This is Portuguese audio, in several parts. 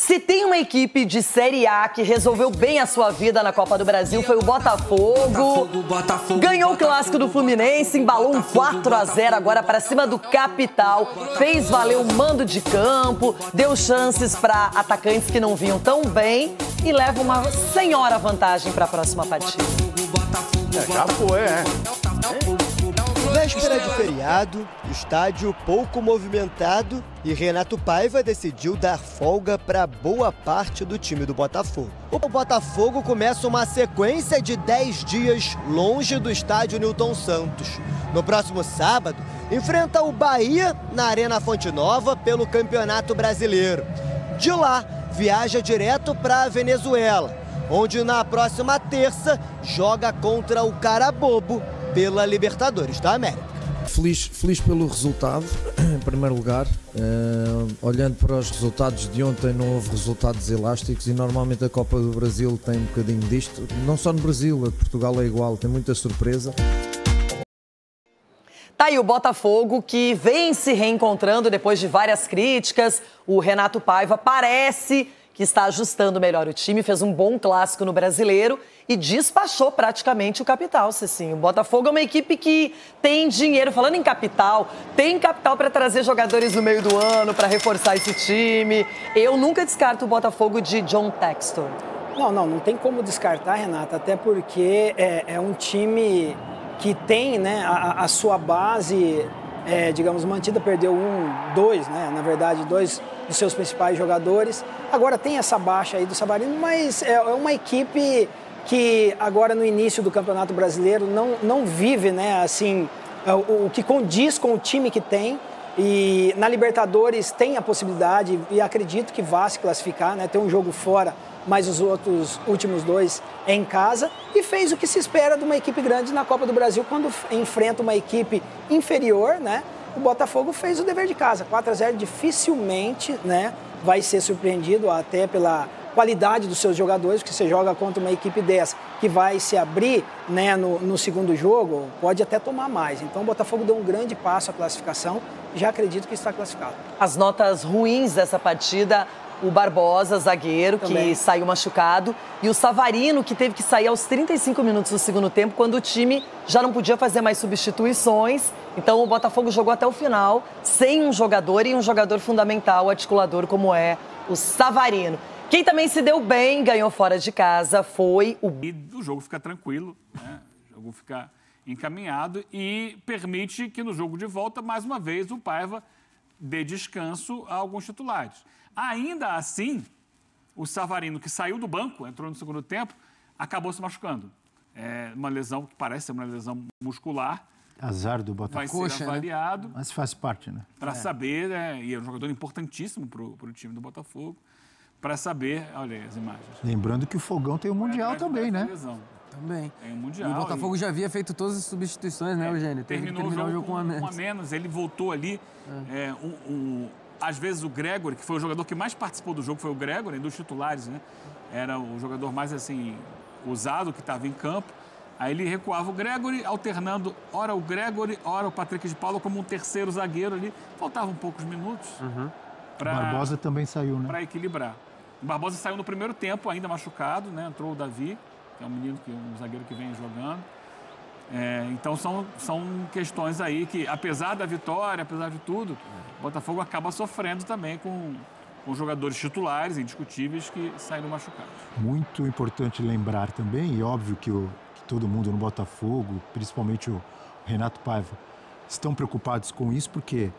Se tem uma equipe de Série A que resolveu bem a sua vida na Copa do Brasil, foi o Botafogo. Ganhou o clássico do Fluminense, embalou um 4-0 agora para cima do Capital, fez valer o mando de campo, deu chances para atacantes que não vinham tão bem e leva uma senhora vantagem para a próxima partida. Já foi, Véspera de feriado, estádio pouco movimentado e Renato Paiva decidiu dar folga para boa parte do time do Botafogo. O Botafogo começa uma sequência de 10 dias longe do estádio Newton Santos. No próximo sábado, enfrenta o Bahia na Arena Fonte Nova pelo Campeonato Brasileiro. De lá, viaja direto para a Venezuela, onde na próxima terça joga contra o Carabobo pela Libertadores da América. Feliz pelo resultado, em primeiro lugar. Olhando para os resultados de ontem, não houve resultados elásticos e normalmente a Copa do Brasil tem um bocadinho disto. Não só no Brasil, a de Portugal é igual, tem muita surpresa. Tá aí o Botafogo, que vem se reencontrando depois de várias críticas. O Renato Paiva parece que está ajustando melhor o time, fez um bom clássico no Brasileiro e despachou praticamente o Capital, Cecinho. O Botafogo é uma equipe que tem dinheiro. Falando em capital, tem capital para trazer jogadores no meio do ano, para reforçar esse time. Eu nunca descarto o Botafogo de John Textor. Não tem como descartar, Renata, até porque é um time que tem, né, a sua base, digamos, mantida, perdeu dois, né, na verdade, dois dos seus principais jogadores. Agora tem essa baixa aí do Savarino, mas é uma equipe que agora no início do Campeonato Brasileiro não vive, né, assim, o que condiz com o time que tem. E na Libertadores tem a possibilidade, e acredito que vá se classificar, né, tem um jogo fora, mas os últimos dois é em casa, e fez o que se espera de uma equipe grande na Copa do Brasil quando enfrenta uma equipe inferior, né? O Botafogo fez o dever de casa, 4-0, dificilmente, né, vai ser surpreendido até pela qualidade dos seus jogadores, porque você joga contra uma equipe dessa que vai se abrir, né, no segundo jogo, pode até tomar mais. Então o Botafogo deu um grande passo à classificação, já acredito que está classificado. As notas ruins dessa partida, o Barbosa, zagueiro, que saiu machucado, e o Savarino, que teve que sair aos 35 minutos do segundo tempo, quando o time já não podia fazer mais substituições. Então o Botafogo jogou até o final, sem um jogador e um jogador fundamental, articulador, como é o Savarino. Quem também se deu bem, ganhou fora de casa, foi o... E o jogo fica tranquilo, né? O jogo fica encaminhado e permite que no jogo de volta, mais uma vez, o Paiva dê descanso a alguns titulares. Ainda assim, o Savarino, que saiu do banco, entrou no segundo tempo, acabou se machucando. É uma lesão que parece ser uma lesão muscular. Azar do Botafogo. Vai ser avaliado. Né? Mas faz parte, né? Para saber, né? E é um jogador importantíssimo para o time do Botafogo, para saber, olha aí as imagens. Lembrando que o Fogão tem o Mundial também, né? Lesão. Também. Tem o Mundial. E o Botafogo já havia feito todas as substituições, né, Eugênio? Terminou o jogo com um a menos. Ele voltou ali. Às vezes o Gregory, que foi o jogador que mais participou do jogo, foi o Gregory, dos titulares, né? Era o jogador mais, assim, usado que estava em campo. Aí ele recuava o Gregory, alternando ora o Gregory, ora o Patrick de Paula como um terceiro zagueiro ali. Faltavam poucos minutos. O Barbosa também saiu, né? Para equilibrar. O Barbosa saiu no primeiro tempo, ainda machucado, né? Entrou o Davi, que é um zagueiro que vem jogando. Então são questões aí que, apesar da vitória, apesar de tudo, o Botafogo acaba sofrendo também com jogadores titulares, indiscutíveis, que saíram machucados. Muito importante lembrar também, e óbvio que todo mundo no Botafogo, principalmente o Renato Paiva, estão preocupados com isso, porque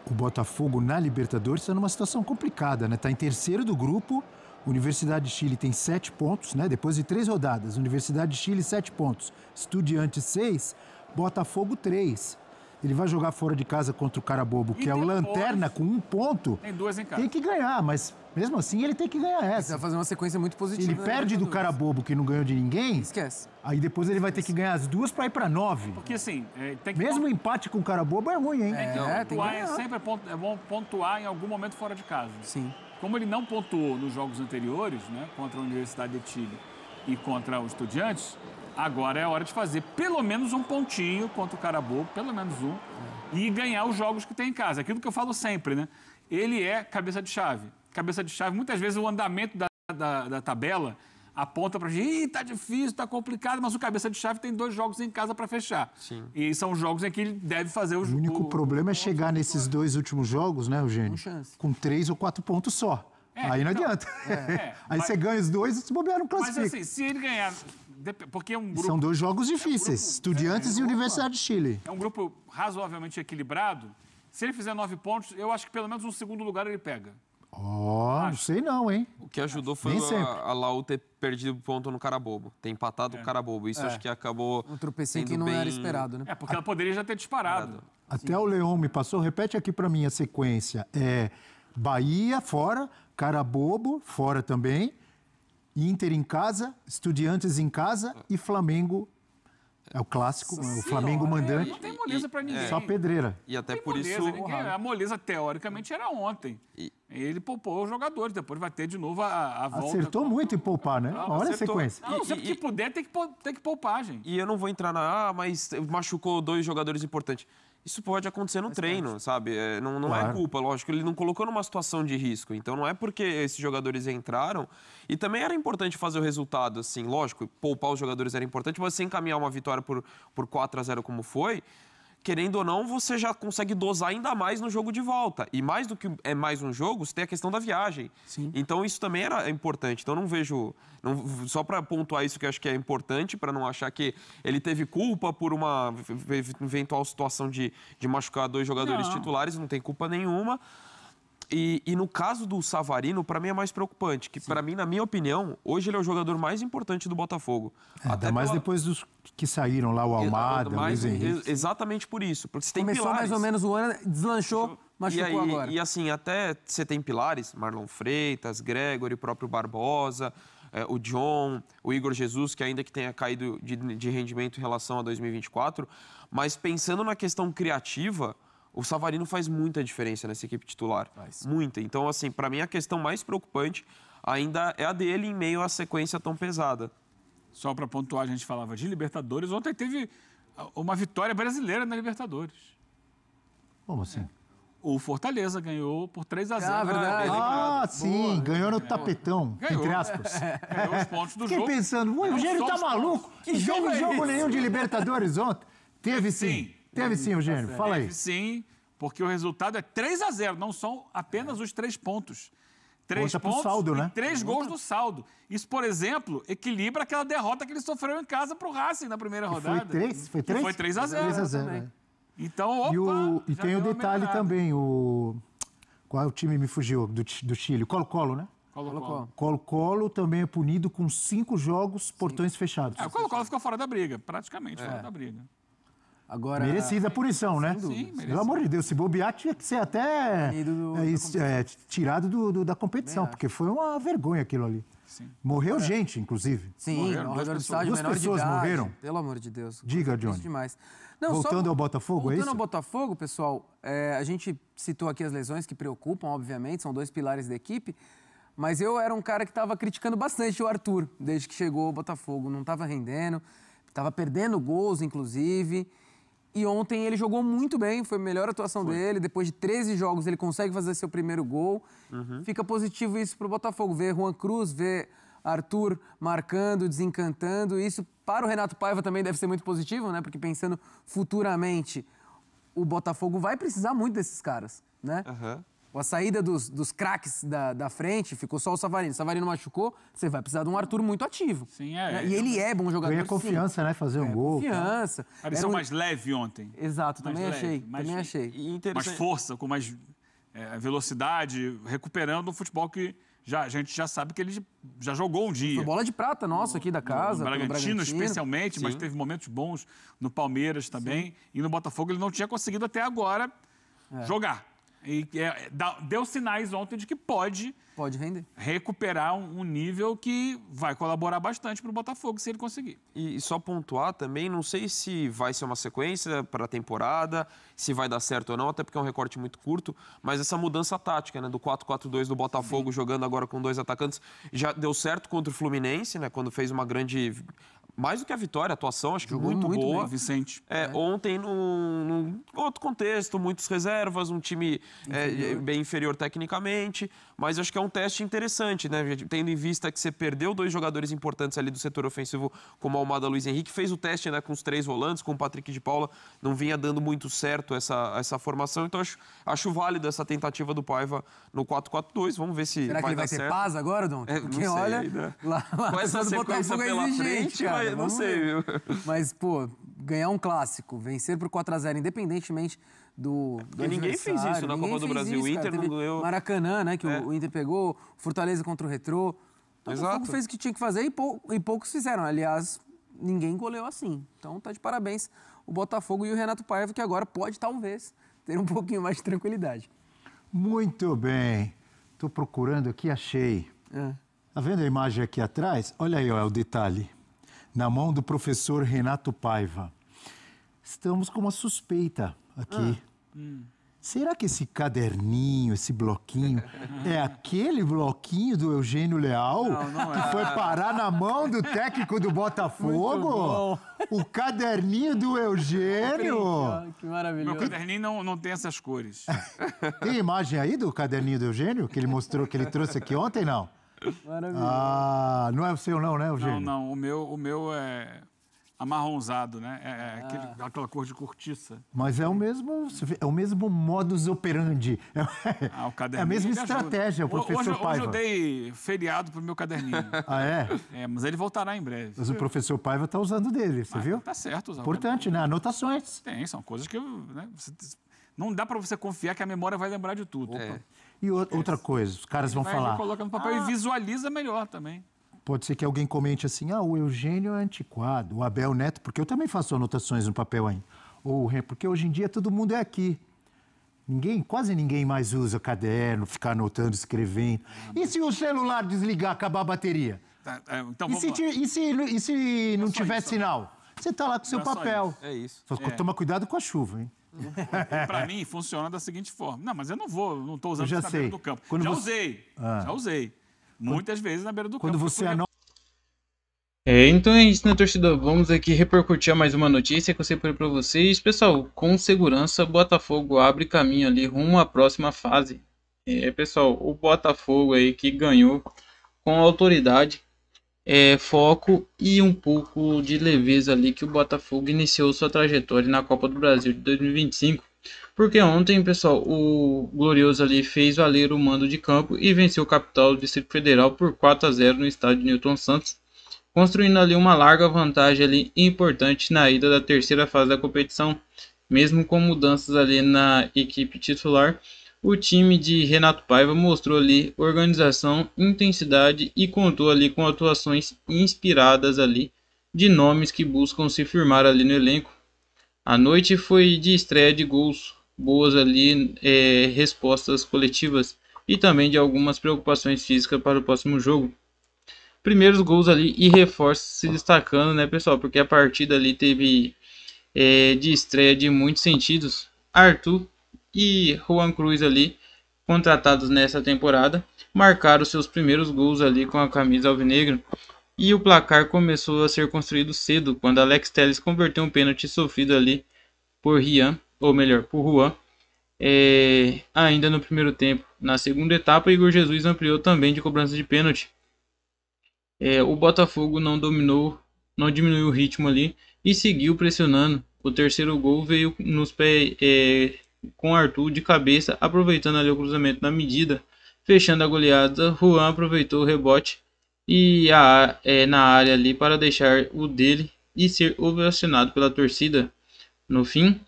o Botafogo na Libertadores está numa situação complicada, né? Está em terceiro do grupo. Universidade de Chile tem 7 pontos, né? Depois de 3 rodadas. Universidade de Chile, 7 pontos. Estudiantes, 6. Botafogo, 3. Ele vai jogar fora de casa contra o Carabobo, que é o lanterna, com 1 ponto. Tem 2 em casa. Tem que ganhar, mas mesmo assim ele tem que ganhar essa. Vai fazer uma sequência muito positiva. Ele perde do Carabobo, que não ganhou de ninguém. Esquece. Aí depois ele vai ter que ganhar as 2 para ir para 9. Porque assim, tem que... Mesmo empate com o Carabobo é ruim, hein? Tem que pontuar, sempre é bom pontuar em algum momento fora de casa. Sim. Como ele não pontuou nos jogos anteriores, né, contra a Universidade de Chile e contra os Estudiantes, agora é a hora de fazer pelo menos um pontinho contra o Carabobo, pelo menos um, e ganhar os jogos que tem em casa. Aquilo que eu falo sempre, né? Ele é cabeça de chave. cabeça de chave, muitas vezes o andamento da tabela aponta pra gente, tá difícil, tá complicado, mas o cabeça de chave tem 2 jogos em casa para fechar. Sim. E são jogos em que ele deve fazer o jogo. O único problema é chegar nesses 2 últimos jogos, né, Eugênio? Com 3 ou 4 pontos só. Aí não adianta. Aí você ganha os 2 e se bobear não classifica. Mas assim, se ele ganhar... Porque é um grupo... São 2 jogos difíceis. Estudiantes e Universidade de Chile. É um grupo razoavelmente equilibrado. Se ele fizer 9 pontos, eu acho que pelo menos um segundo lugar ele pega. Não sei não, hein? O que ajudou foi a Laú ter perdido ponto no Carabobo. Ter empatado o Carabobo. Isso acho que acabou... Um tropecinho que não era esperado, né? Porque ela poderia já ter disparado. Até o Leão me passou. Repete aqui para mim a sequência. Bahia, fora. Carabobo, fora também. Inter em casa. Estudiantes em casa. E Flamengo... É o clássico, o Flamengo mandante. Não tem moleza pra ninguém. Só pedreira. E até por moleza, isso... a moleza, teoricamente, era ontem. Ele poupou os jogadores, depois vai ter de novo a volta. Acertou muito em poupar, né? Olha a sequência. Não, sempre que puder, tem que poupar, gente. E eu não vou entrar mas machucou 2 jogadores importantes. Isso pode acontecer no treino, sabe? Não é culpa, lógico. Ele não colocou numa situação de risco. Então não é porque esses jogadores entraram. E também era importante fazer o resultado, assim, lógico. Poupar os jogadores era importante, mas você encaminhar uma vitória por 4-0 como foi, querendo ou não, você já consegue dosar ainda mais no jogo de volta. E mais do que mais um jogo, você tem a questão da viagem. Sim. Então isso também era importante. Então não vejo... só para pontuar isso que eu acho que é importante, para não achar que ele teve culpa por uma eventual situação de machucar 2 jogadores titulares, não tem culpa nenhuma. E no caso do Savarino, para mim é mais preocupante, que para mim, na minha opinião, hoje ele é o jogador mais importante do Botafogo. Até mais depois dos que saíram lá, o Almada, o Luiz Henrique. Exatamente por isso, porque você tem Começou pilares. mais ou menos o ano, deslanchou, machucou agora. E assim, até você tem pilares, Marlon Freitas, Gregory, o próprio Barbosa, o John, o Igor Jesus, que ainda que tenha caído de rendimento em relação a 2024, mas pensando na questão criativa, o Savarino faz muita diferença nessa equipe titular. Muita. Então, assim, para mim a questão mais preocupante ainda é a dele em meio à sequência tão pesada. Só para pontuar, a gente falava de Libertadores. Ontem teve uma vitória brasileira na Libertadores. Como assim? O Fortaleza ganhou por 3-0. Verdade. Sim, ganhou no tapetão, entre aspas. Ganhou os pontos do Fiquei jogo. pensando, o Eugênio tá maluco? Não teve jogo nenhum de Libertadores ontem? Teve sim. Teve sim, Eugênio. Fala aí. Teve sim, porque o resultado é 3-0. Não são apenas os 3 pontos. 3 pontos saldo, né? 3 gols do saldo. Isso, por exemplo, equilibra aquela derrota que ele sofreu em casa pro Racing na primeira rodada. Foi 3? Foi 3-0. 3-0. Então, opa, e tem o detalhe também, qual é o time me fugiu do Chile? Colo-Colo, né? Colo-Colo também é punido com 5 jogos, portões fechados. O Colo-Colo ficou fora da briga, praticamente fora da briga. Agora, merecida a punição, né? Sim, pelo amor de Deus, se bobear, tinha que ser até tirado da competição, porque foi uma vergonha aquilo ali. Sim. Morreu gente, inclusive. Sim, ao redor do estádio, menor de idade. 2 pessoas morreram. Pelo amor de Deus. Diga, Johnny. Demais. Não, voltando ao Botafogo, é isso? Voltando ao Botafogo, pessoal, a gente citou aqui as lesões que preocupam, obviamente, são 2 pilares da equipe, mas eu era um cara que estava criticando bastante o Arthur, desde que chegou ao Botafogo. Não estava rendendo, estava perdendo gols, inclusive. E ontem ele jogou muito bem, foi a melhor atuação dele. Depois de 13 jogos, ele consegue fazer seu primeiro gol. Fica positivo isso para o Botafogo. Ver Juan Cruz, ver Arthur marcando, desencantando. Isso para o Renato Paiva também deve ser muito positivo, né? Porque pensando futuramente, o Botafogo vai precisar muito desses caras, né? A saída dos craques da frente, ficou só o Savarino. O Savarino machucou, você vai precisar de um Arthur muito ativo. Sim, né? E ele é bom jogador. Ganha confiança, né? Fazer um gol. Confiança. Pareceu mais leve ontem. Exato, também achei. Mais força, com mais velocidade, recuperando um futebol que a gente já sabe que ele já jogou um dia. Foi bola de prata nossa aqui da casa. No Bragantino, especialmente, mas teve momentos bons no Palmeiras também. Sim. E no Botafogo ele não tinha conseguido até agora jogar. E deu sinais ontem de que pode render, recuperar um nível que vai colaborar bastante para o Botafogo, se ele conseguir. E só pontuar também, não sei se vai ser uma sequência para a temporada, se vai dar certo ou não, até porque é um recorte muito curto, mas essa mudança tática, né, do 4-4-2 do Botafogo, jogando agora com 2 atacantes, já deu certo contra o Fluminense, né, quando fez uma grande mais do que a vitória, a atuação, acho que Jogou muito muito boa. bem. Vicente. Ontem, num outro contexto, muitos reservas, um time bem inferior tecnicamente, mas acho que é um teste interessante, né? Tendo em vista que você perdeu 2 jogadores importantes ali do setor ofensivo, como o Almada Luiz Henrique, fez o teste, né, com os 3 volantes, com o Patrick de Paula, não vinha dando muito certo essa formação, então acho válido essa tentativa do Paiva no 4-4-2, vamos ver se Será que ele vai ter paz agora, Dom? Porque não sei, olha, né? lá Com essa do sequência Botafogo é pela exigente, frente, cara. não sei, viu? Mas, pô, ganhar um clássico, vencer por 4-0, independentemente do E ninguém fez isso na Copa do Brasil. O Inter não ganhou. Maracanã, né, que o Inter pegou, Fortaleza contra o Retrô. O Botafogo fez o que tinha que fazer e poucos fizeram. Aliás, ninguém goleou assim. Então tá de parabéns o Botafogo e o Renato Paiva, que agora pode, talvez, ter um pouquinho mais de tranquilidade. Muito bem. Estou procurando aqui, achei. Tá vendo a imagem aqui atrás? Olha aí, ó, o detalhe. Na mão do professor Renato Paiva. Estamos com uma suspeita aqui. Será que esse caderninho, esse bloquinho, é aquele bloquinho do Eugênio Leal? Não que foi parar na mão do técnico do Botafogo? O caderninho do Eugênio? Que maravilhoso. Meu caderninho não tem essas cores. Tem imagem aí do caderninho do Eugênio? Que ele mostrou, que ele trouxe aqui ontem, não? Maravilhoso. Ah, não é o seu não, né, Eugênio? Não. O meu é amarronzado, né? Aquela cor de cortiça. Mas é o mesmo modus operandi. O caderninho É a mesma ele estratégia, ajuda. o professor Paiva. Hoje eu dei feriado pro meu caderninho. Ah, é? Mas ele voltará em breve. Mas o professor Paiva está usando dele, você viu? Tá certo. Usar Importante, né? Anotações. Tem, são coisas que... Né, não dá para você confiar que a memória vai lembrar de tudo. E outra coisa, os caras vão falar... Coloca no papel e visualiza melhor também. Pode ser que alguém comente assim, o Eugênio é antiquado, o Abel Neto, porque eu também faço anotações no papel aí. Porque hoje em dia todo mundo é aqui. Quase ninguém mais usa caderno, ficar anotando, escrevendo. E se o celular desligar, acabar a bateria? Então, E se não tiver sinal? Você tá lá com o seu papel. É isso. Só toma cuidado com a chuva, hein? Para mim, funciona da seguinte forma. Não, mas eu não estou usando isso na beira do campo. Já usei. Muitas vezes na beira do campo. Quando você anota... Então é isso, né, torcida? Vamos aqui repercutir mais uma notícia que eu separei para vocês. Pessoal, com segurança, Botafogo abre caminho ali rumo à próxima fase. Pessoal, o Botafogo aí que ganhou com autoridade, foco e um pouco de leveza ali que o Botafogo iniciou sua trajetória na Copa do Brasil de 2025. Porque ontem, pessoal, o Glorioso ali fez valer o mando de campo e venceu o Capital do Distrito Federal por 4-0 no estádio Newton Santos, construindo ali uma larga vantagem ali importante na ida da terceira fase da competição. Mesmo com mudanças ali na equipe titular, o time de Renato Paiva mostrou ali organização, intensidade e contou ali com atuações inspiradas ali de nomes que buscam se firmar ali no elenco. A noite foi de estreia de gols boas ali, respostas coletivas e também de algumas preocupações físicas para o próximo jogo. Primeiros gols ali e reforços se destacando, né, pessoal? Porque a partida ali teve de estreia de muitos sentidos. Arthur e Juan Cruz ali, contratados nessa temporada, marcaram seus primeiros gols ali com a camisa alvinegra. E o placar começou a ser construído cedo, quando Alex Telles converteu um pênalti sofrido ali por Juan, ainda no primeiro tempo. Na segunda etapa, Igor Jesus ampliou também de cobrança de pênalti. O Botafogo não diminuiu o ritmo ali e seguiu pressionando. O terceiro gol veio nos pés com Arthur de cabeça, aproveitando ali o cruzamento na medida, fechando a goleada. Juan aproveitou o rebote e na área ali para deixar o dele e ser ovacionado pela torcida. No fim,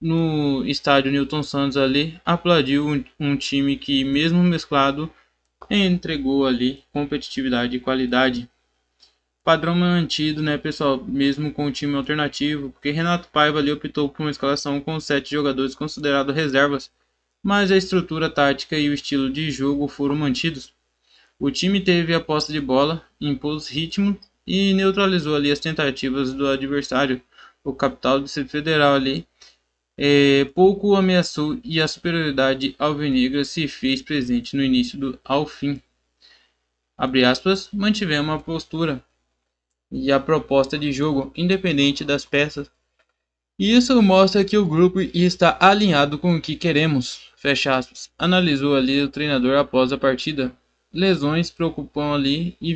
no estádio Newton Santos ali, aplaudiu um time que, mesmo mesclado, entregou ali competitividade e qualidade. Padrão mantido, né, pessoal, mesmo com o time alternativo, porque Renato Paiva ali optou por uma escalação com 7 jogadores considerados reservas, mas a estrutura tática e o estilo de jogo foram mantidos. O time teve a posse de bola, impôs ritmo e neutralizou ali as tentativas do adversário. O Capital do Distrito Federal ali pouco ameaçou e a superioridade alvinegra se fez presente no início ao fim. Abre aspas, mantivemos uma postura. e a proposta de jogo, independente das peças. Isso mostra que o grupo está alinhado com o que queremos, fecha aspas. Analisou ali o treinador após a partida. Lesões preocupam ali e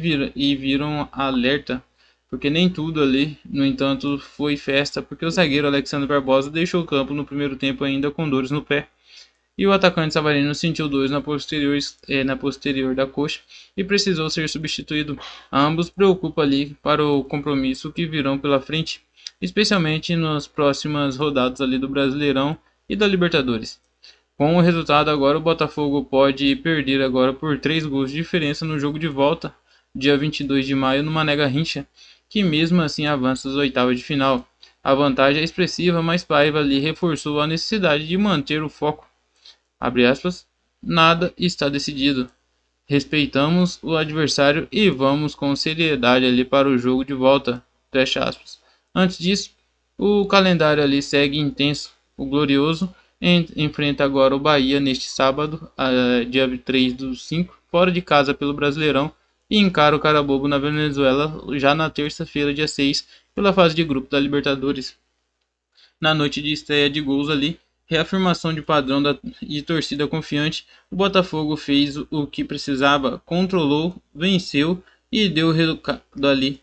viram alerta, porque nem tudo ali, no entanto, foi festa, porque o zagueiro Alexandre Barbosa deixou o campo no primeiro tempo ainda com dores no pé. E o atacante Savarino sentiu dores na posterior da coxa e precisou ser substituído. Ambos preocupam ali para o compromisso que virão pela frente, especialmente nas próximas rodadas ali do Brasileirão e da Libertadores. Com o resultado agora, o Botafogo pode perder agora por 3 gols de diferença no jogo de volta, dia 22 de maio, no Mané Garrincha, que mesmo assim avança às oitavas de final. A vantagem é expressiva, mas Paiva ali reforçou a necessidade de manter o foco. Abre aspas, nada está decidido. Respeitamos o adversário e vamos com seriedade ali para o jogo de volta. Fecha aspas. Antes disso, o calendário ali segue intenso. O Glorioso enfrenta agora o Bahia neste sábado, dia 3/5, fora de casa pelo Brasileirão, e encara o Carabobo na Venezuela já na terça-feira, dia 6, pela fase de grupo da Libertadores. Na noite de estreia de gols ali, reafirmação de padrão e torcida confiante, o Botafogo fez o que precisava, controlou, venceu e deu o recado ali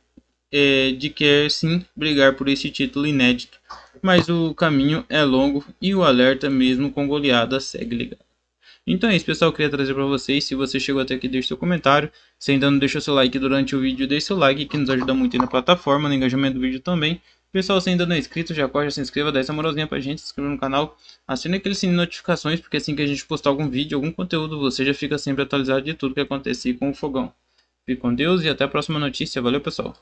de querer sim brigar por esse título inédito. Mas o caminho é longo e o alerta mesmo com goleada segue ligado. Então é isso, pessoal, eu queria trazer para vocês. Se você chegou até aqui, deixe seu comentário. Se ainda não deixou seu like durante o vídeo, deixe seu like, que nos ajuda muito aí na plataforma, no engajamento do vídeo também. Pessoal, se ainda não é inscrito, já corre, já se inscreva, dá essa moralzinha pra gente, se inscreva no canal, assine aquele sininho de notificações, porque assim que a gente postar algum vídeo, algum conteúdo, você já fica sempre atualizado de tudo que acontecer com o Fogão. Fique com Deus e até a próxima notícia. Valeu, pessoal!